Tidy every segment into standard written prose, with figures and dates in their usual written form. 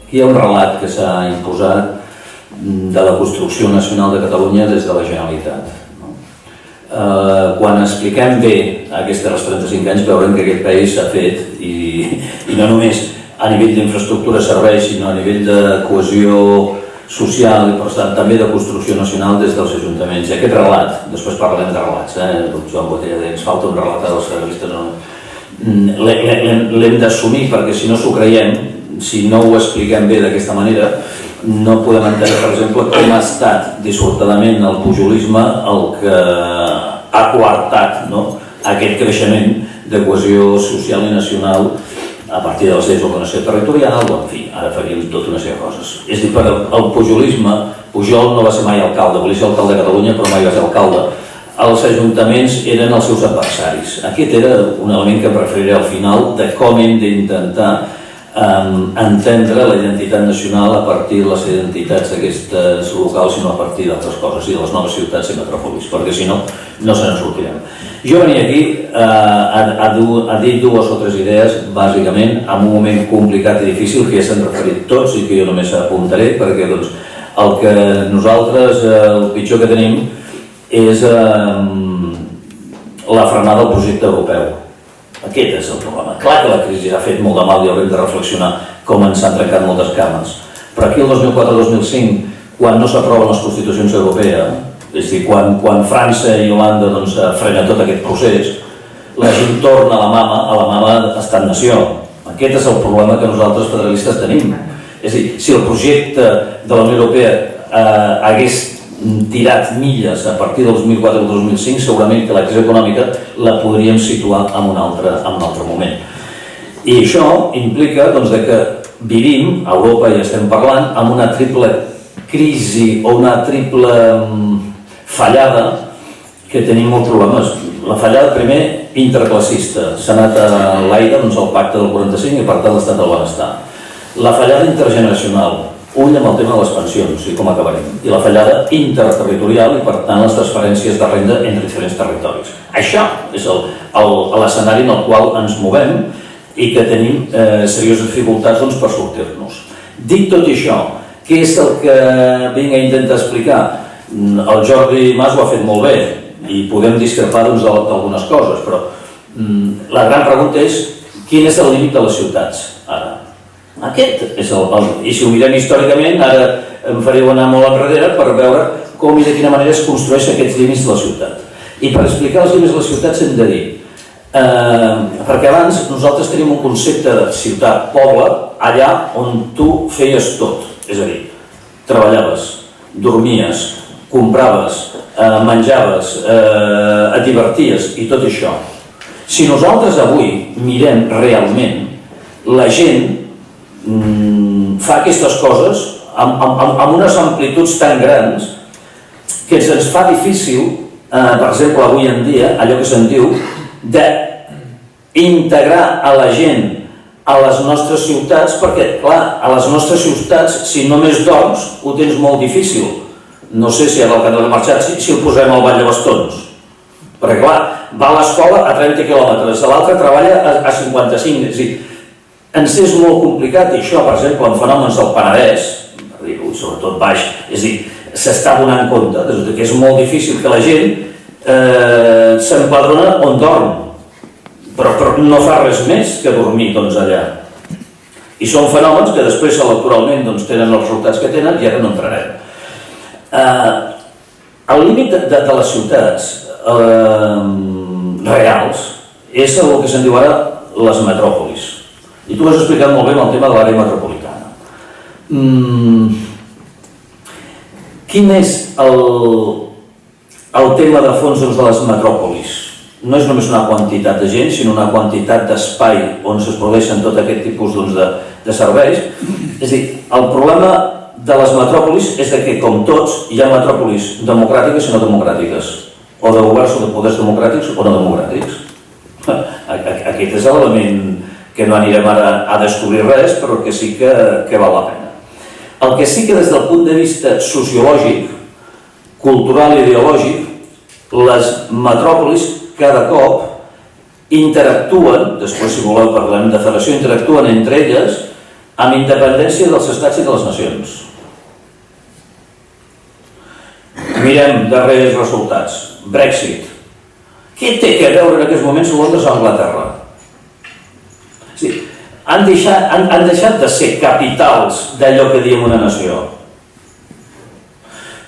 Aquí hi ha un relat que s'ha imposat de la construcció nacional de Catalunya des de la Generalitat. Quan expliquem bé aquests 35 anys veurem que aquest país s'ha fet i no només a nivell d'infraestructura serveis, sinó a nivell de cohesió social i per tant també de construcció nacional des dels ajuntaments. I aquest relat, després parlarem de relats, el Joan Botella deia, ens falta un relat dels federalistes, l'hem d'assumir perquè si no s'ho creiem, si no ho expliquem bé d'aquesta manera, no podem entendre, per exemple, com ha estat dissortadament el pujolisme el que ha coartat aquest creixement de cohesió social i nacional a partir de les lleis d'ordenació territorial, o en fi, ara faríem tota una sèrie de coses. És a dir, el pujolisme, Pujol no va ser mai alcalde, volia ser alcalde de Catalunya però mai va ser alcalde, els ajuntaments eren els seus adversaris. Aquest era un element que em referiré al final de com hem d'intentar entendre la identitat nacional a partir de les identitats d'aquestes locals i no a partir d'altres coses i de les noves ciutats i metròpolis, perquè si no, no se n'en sortirem. Jo venia aquí a dir dues o tres idees, bàsicament, en un moment complicat i difícil que ja s'han referit tots i que jo només apuntaré, perquè el que nosaltres, el pitjor que tenim és la frenada del projecte europeu. Aquest és el problema. Clar que la crisi ha fet molt de mal i haurem de reflexionar com ens han trencat moltes cames. Però aquí el 2004-2005, quan no s'aproven les constitucions europees, és a dir, quan França i Holanda frenen tot aquest procés, la gent torna a la mama estat-nació. Aquest és el problema que nosaltres federalistes tenim. És a dir, si el projecte de la Unió Europea hagués tirat milles a partir del 2004 o 2005, segurament que la crisi econòmica la podríem situar en un altre moment. I això implica que vivim, a Europa ja estem parlant, amb una triple crisi o una triple fallada que tenim molts problemes. La fallada, primer, interclassista. S'ha anat a l'aire el pacte del 45 i per tant l'estat del benestar. La fallada intergeneracional, ull amb el tema de les pensions i com acabarem. I la fallada interterritorial i per tant les transferències de renda entre diferents territoris. Això és l'escenari en el qual ens movem i que tenim serioses dificultats per sortir-nos. Dit tot això, què és el que vinc a intentar explicar? El Jordi Mas ho ha fet molt bé i podem discrepar d'algunes coses, però la gran pregunta és quin és el límit de les ciutats ara? Aquest és i si ho mirem històricament, ara em fareu anar molt enrere per veure com i de quina manera es construeixen aquests límits de la ciutat. I per explicar els límits de la ciutat hem de dir, perquè abans nosaltres tenim un concepte de ciutat-poble allà on tu feies tot, és a dir, treballaves, dormies, compraves, menjaves, et diverties i tot això. Si nosaltres avui mirem realment, la gent fa aquestes coses amb unes amplituds tan grans que ens fa difícil, per exemple, avui en dia, allò que se'n diu, d'integrar a la gent a les nostres ciutats, perquè, clar, a les nostres ciutats, si només dorms, ho tens molt difícil. No sé si ara el Canal de Marxat, si el posem al Vall de Bastons. Perquè, clar, va a l'escola a 30 quilòmetres, l'altre treballa a 55, és a dir, ens és molt complicat, i això, per exemple, en fenòmens del Penedès, sobretot baix, és a dir, s'està donant compte que és molt difícil que la gent s'empadrona on dorm, però no fa res més que dormir allà. I són fenòmens que després electoralment tenen els resultats que tenen i ara no entrarem. El límit de les ciutats reals és el que se'n diu ara les metròpolis. I tu ho has explicat molt bé amb el tema de l'àrea metropolitana. Quin és el tema de fons de les metròpolis? No és només una quantitat de gent, sinó una quantitat d'espai on es produeixen tot aquest tipus de serveis. És a dir, el problema de les metròpolis és que, com tots, hi ha metròpolis democràtiques i no democràtiques, o de governs o de poders democràtics o no democràtics. Aquest és l'element que no anirem ara a descobrir res, però que sí que val la pena. El que sí que des del punt de vista sociològic, cultural i ideològic, les metròpolis cada cop interactuen, després si voleu parlem de federació, interactuen entre elles amb independència dels estats i de les nacions. Mirem darrers resultats. Brexit. Què té a veure en aquests moments Londres amb Anglaterra? Sí, han deixat de ser capitals d'allò que diem una nació.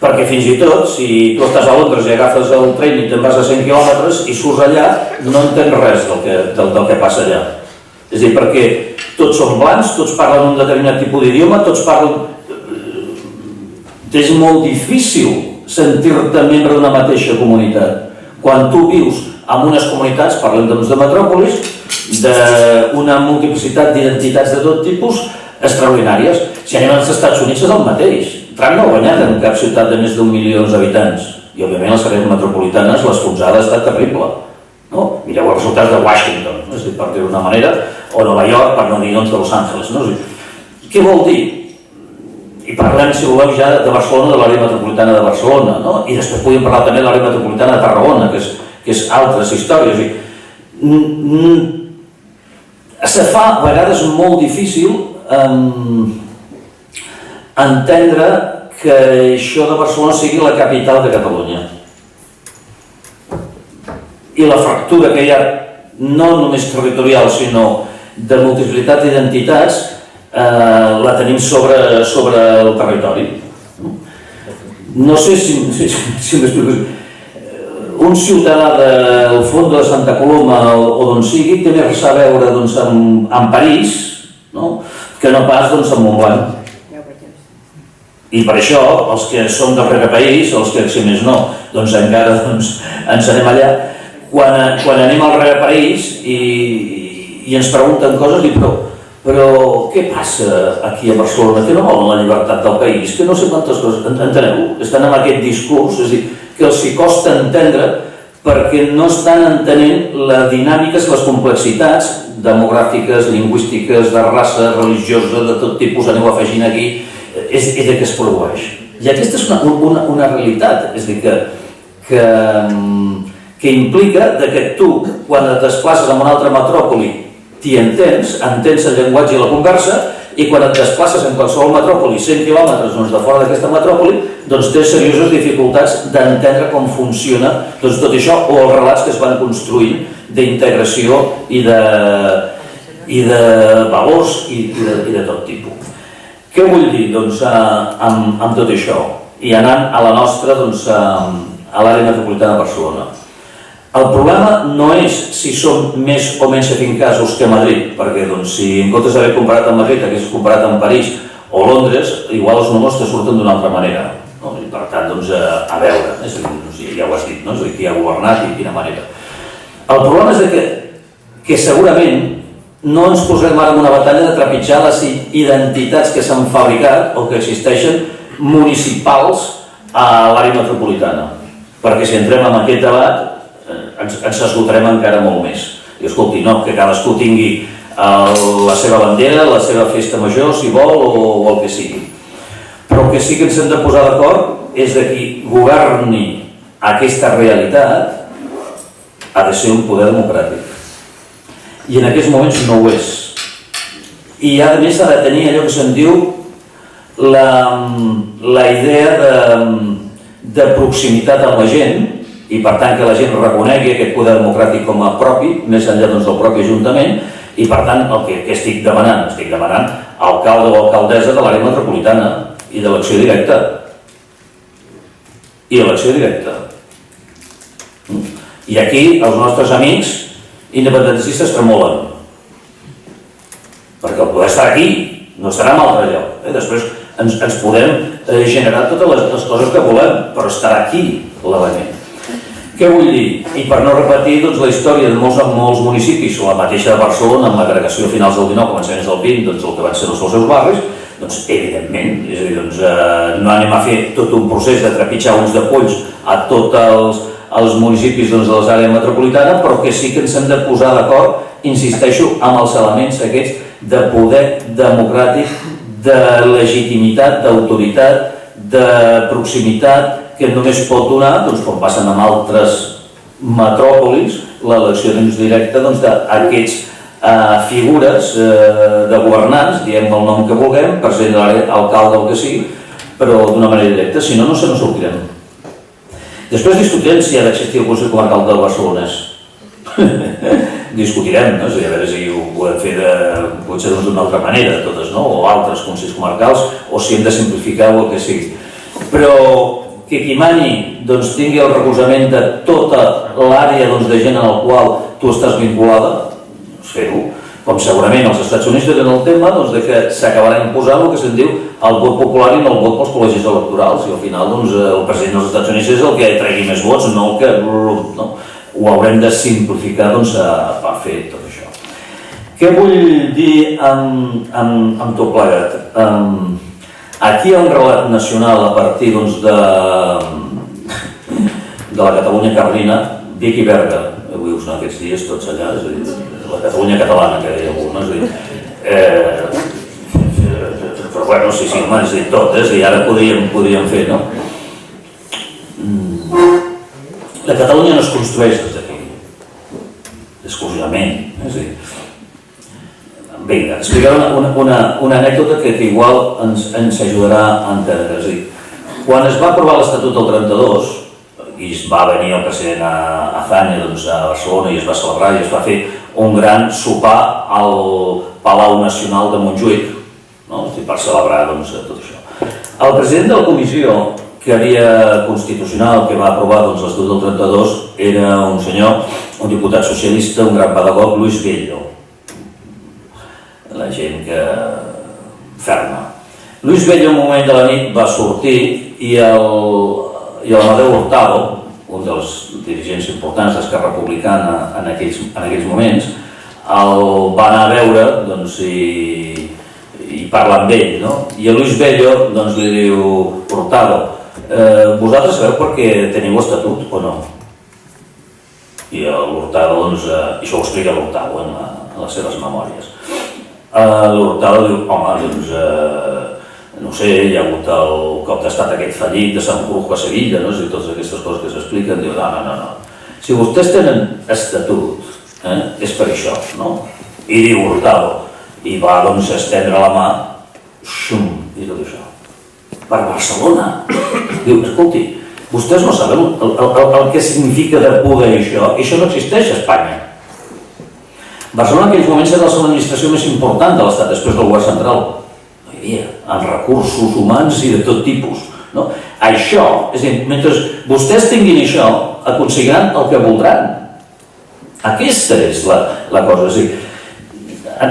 Perquè fins i tot, si tu estàs a Londres i agafes el tren i te'n vas a 100 quilòmetres i surts allà, no entens res del que passa allà. És a dir, perquè tots són blancs, tots parlen un determinat tipus d'idioma, tots parlen... És molt difícil sentir-te membre d'una mateixa comunitat. Quan tu vius en unes comunitats, parlem doncs de metròpolis, d'una multiplicitat d'identitats de tot tipus extraordinàries. Si anem als Estats Units és el mateix. Trump no ha guanyat en cap ciutat de més d'1 milió d'habitants. I, òbviament, les àrees metropolitanes, l'esponjada ha estat terrible. No? Mireu els resultats de Washington, és a dir, per dir-ho d'una manera, o Nova York, per no dir doncs, de Los Angeles. No? Què vol dir? I parlem, si voleu, ja de Barcelona, de l'àrea metropolitana de Barcelona, no? I després podem parlar també de l'àrea metropolitana de Tarragona, que és altres històries. Se fa a vegades molt difícil entendre que això de Barcelona sigui la capital de Catalunya. I la fractura que hi ha, no només territorial, sinó de multiplicitat d'identitats, la tenim sobre el territori. No sé si m'explico. Un ciutadà del Fondo de Santa Coloma o d'on sigui té més a veure amb París que no pas amb Montblanc. I per això, els que som del darrere país, els que si més no, doncs encara ens anem allà, quan anem al darrere país i ens pregunten coses, dic, però què passa aquí a Barcelona? Que no volen la llibertat del país? Que no sé quantes coses, enteneu? Estan amb aquest discurs, és a dir, que els hi costa entendre perquè no estan entenent les dinàmiques, les complexitats demogràfiques, lingüístiques, de raça, religiosa, de tot tipus, aneu afegint aquí, és de què es produeix. I aquesta és una realitat, és a dir, que implica que tu, quan et desplaces en una altra metròpoli, t'hi entens el llenguatge i la conversa, i quan et desplaces en qualsevol metròpoli, 100 quilòmetres de fora d'aquesta metròpoli, doncs tens serioses dificultats d'entendre com funciona tot això, o els relats que es van construint d'integració i de valors i de tot tipus. Què vull dir amb tot això? I anant a la nostra, a l'àrea metropolitana de Barcelona. El problema no és si som més o menys eficaços que Madrid, perquè si en comptes d'haver comparat amb Madrid hagués comparat amb París o Londres, igual els números te surten d'una altra manera. I per tant, a veure, ja ho has dit, qui ha governat i de quina manera. El problema és que segurament no ens posarem ara en una batalla de trepitjar les identitats que s'han fabricat o que existeixen municipals a l'àrea metropolitana. Perquè si entrem en aquest debat ens esgotarem encara molt més. I escolti, no, que cadascú tingui la seva bandera, la seva festa major, si vol, o el que sigui. Però el que sí que ens hem de posar d'acord és que qui governi aquesta realitat ha de ser un poder democràtic. I en aquests moments no ho és. I a més ha de tenir allò que se'n diu la idea de proximitat amb la gent, i per tant que la gent reconegui aquest poder democràtic com a propi, més enllà del propi Ajuntament, i per tant el que estic demanant? Estic demanant alcalde o alcaldessa de l'àrea metropolitana i d'elecció directa. I elecció directa. I aquí els nostres amics independentistes tremolen. Perquè el poder estar aquí, no estarà en altre lloc. Després ens podem generar totes les coses que volem, però estarà aquí l'element. Què vull dir? I per no repetir la història de molts municipis, o la mateixa de Barcelona, amb l'agregació a finals del 19, començaments del 20, el que van ser els seus barris, doncs evidentment, és a dir, no anem a fer tot un procés de trepitjar uns de polls a tots els municipis de l'àrea metropolitana, però que sí que ens hem de posar d'acord, insisteixo, amb els elements aquests de poder democràtic, de legitimitat, d'autoritat, de proximitat, que només pot donar, com passen amb altres metròpolis, l'elecció directa d'aquests figures de governants, diem el nom que vulguem, president de l'àrea, alcalde o el que sigui, però d'una manera directa, si no, no se n'ho sortirem. Després discutirem si ha d'existir el Consell Comarcal del Barcelonès. Discutirem, no? És a dir, a veure si ho podem fer potser d'una altra manera, totes, no? O altres consells comarcals, o si hem de simplificar o el que sigui. Però que qui mani tingui el recolzament de tota l'àrea de gent en la qual tu estàs vinculada, fer-ho, com segurament els Estats Units tenen el tema que s'acabarà imposant el que se'n diu el vot popular i no el vot pels col·legis electorals, i al final el president dels Estats Units és el que tregui més vots, no el que... Ho haurem de simplificar per fer tot això. Què vull dir amb tot plegat? Aquí hi ha un relat nacional a partir de la Catalunya carlina, Vic i Berga, avui us aquests dies tots allà, és a dir, la Catalunya catalana, que deia algú, no? És a dir, però bueno, sí, home, és a dir, tot, i ara podríem fer, no? La Catalunya no es construeix des d'aquí, exclusivament, és a dir, vinga, explicaré una anècdota que igual ens ajudarà a entendre. És a dir, quan es va aprovar l'Estatut del 32, i es va venir el president Azaña a Barcelona i es va celebrar i es va fer un gran sopar al Palau Nacional de Montjuïc, per celebrar tot això. El president de la comissió que havia constitucional, que va aprovar l'Estatut del 32, era un senyor, un diputat socialista, un gran pedagog, Luis Bello. La gent que... ferma. Luis Bello, un moment de la nit, va sortir i l'Amadeu Hurtado, un dels dirigents importants d'Esquerra Republicana en aquells moments, el va anar a veure i parlar amb ell. I a Luis Bello li diu: Hurtado, vosaltres sabeu per què teniu estatut o no? I l'Hurtado, això ho explica l'Hurtado en les seves memòries. L'Hurtado diu: home, no sé, hi ha hagut el cop d'estat aquest fallit de Sant Cruz a Sevilla, i totes aquestes coses que s'expliquen, diu: no. Si vostès tenen estatut, és per això, no? I diu Hurtado, i va estendre la mà, xum, i tot això. Per Barcelona. Diu: escolti, vostès no saben el que significa de poder això no existeix a Espanya. Barcelona en aquells moments era la segona administració més important de l'Estat després del govern central. No hi havia, amb recursos humans i de tot tipus. Això, és a dir, mentre vostès tinguin això, aconseguiran el que voldran. Aquesta és la cosa. És a dir,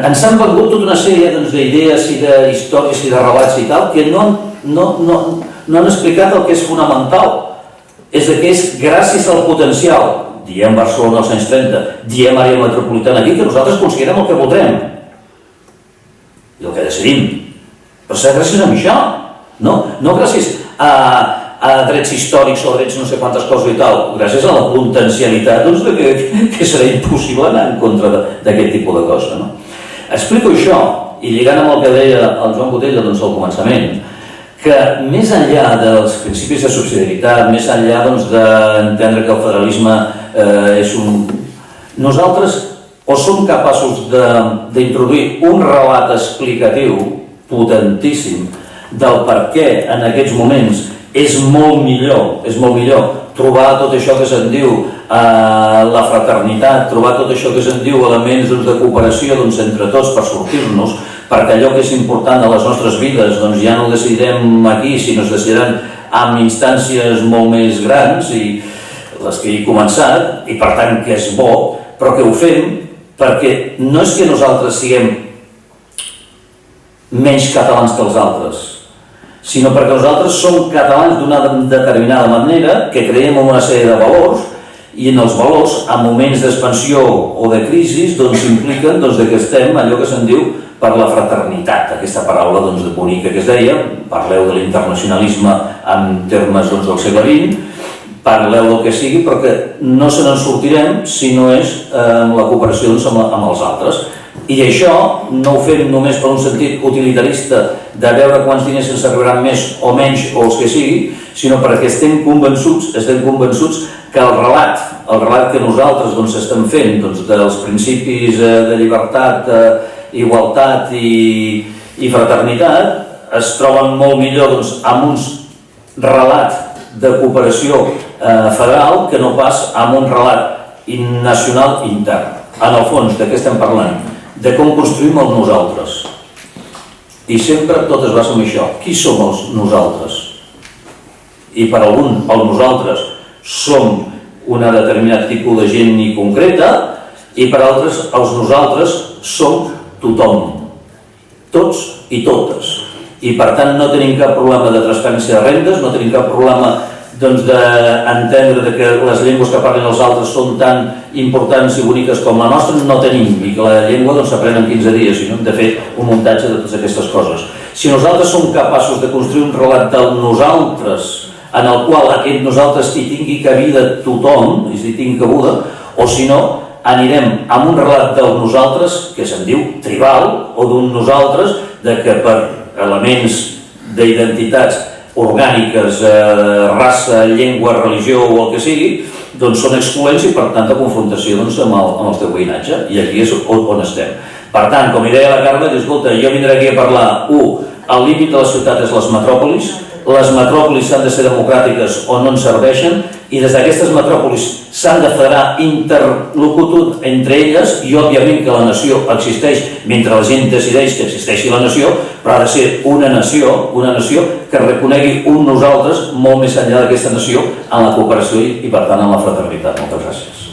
ens han vengut tota una sèrie d'idees i d'històries i de relats i tal que no han explicat el que és fonamental. És que és gràcies al potencial, diem Barcelona als anys 30, diem àrea metropolitana aquí, que nosaltres aconseguirem el que voldrem i el que decidim. Però serà gràcies a això, no gràcies a drets històrics o drets no sé quantes coses i tal, gràcies a la potencialitat que serà impossible anar en contra d'aquest tipus de cosa. Explico això, i lligant amb el que deia el Joan Botella al començament, que més enllà dels principis de subsidiarietat, més enllà d'entendre que el federalisme és nosaltres o som capaços d'introduir un relat explicatiu potentíssim del per què en aquests moments és molt millor trobar tot això que se'n diu la fraternitat, trobar tot això que se'n diu elements de cooperació entre tots per sortir-nos, perquè allò que és important a les nostres vides ja no ho decidirem aquí, sinó es decidiran en instàncies molt més grans i les que he començat, i per tant que és bo, però que ho fem perquè no és que nosaltres siguem menys catalans que els altres, sinó perquè nosaltres som catalans d'una determinada manera, que creiem en una sèrie de valors, i en els valors, en moments d'expansió o de crisi, impliquen que estem allò que se'n diu per la fraternitat, aquesta paraula bonica que es deia, parleu de l'internacionalisme en termes del segle XX, parleu del que sigui, però que no se n'en sortirem si no és la cooperació amb els altres. I això no ho fem només per un sentit utilitarista de veure quants diners ens arribaran més o menys o els que sigui, sinó perquè estem convençuts que el relat que nosaltres estem fent dels principis de llibertat, igualtat i fraternitat es troben molt millor amb un relat de cooperació federal que no pas amb un relat nacional intern. En el fons, de què estem parlant? De com construïm els nosaltres. I sempre tot es basa en això. Qui som els nosaltres? I per algun, els nosaltres som una determinat tipus de gent i concreta, i per altres, els nosaltres som tothom. Tots i totes. I per tant no tenim cap problema de transferència de rendes, no tenim cap problema d'entendre que les llengües que parlen els altres són tan importants i boniques com la nostra, no tenim, i que la llengua s'aprèn en 15 dies, sinó de fer un muntatge de totes aquestes coses. Si nosaltres som capaços de construir un relat del nosaltres, en el qual aquest nosaltres hi tingui cabida tothom, i hi tingui cabuda, o si no, anirem amb un relat del nosaltres, que se'n diu tribal, o d'un nosaltres, de que per elements d'identitats orgàniques, raça, llengua, religió o el que sigui, doncs són excloents i per tant de confrontació amb el teu veïnatge, i aquí és on estem. Per tant, com hi deia la Carme, escolta, jo vindré aquí a parlar, el límit de la ciutat és les metròpolis s'han de ser democràtiques o no ens serveixen, i des d'aquestes metròpolis s'han de federar interlocutor entre elles, i òbviament que la nació existeix mentre la gent decideix que existeixi la nació, però ha de ser una nació que reconegui un nosaltres molt més enllà d'aquesta nació en la cooperació i per tant en la fraternitat. Moltes gràcies.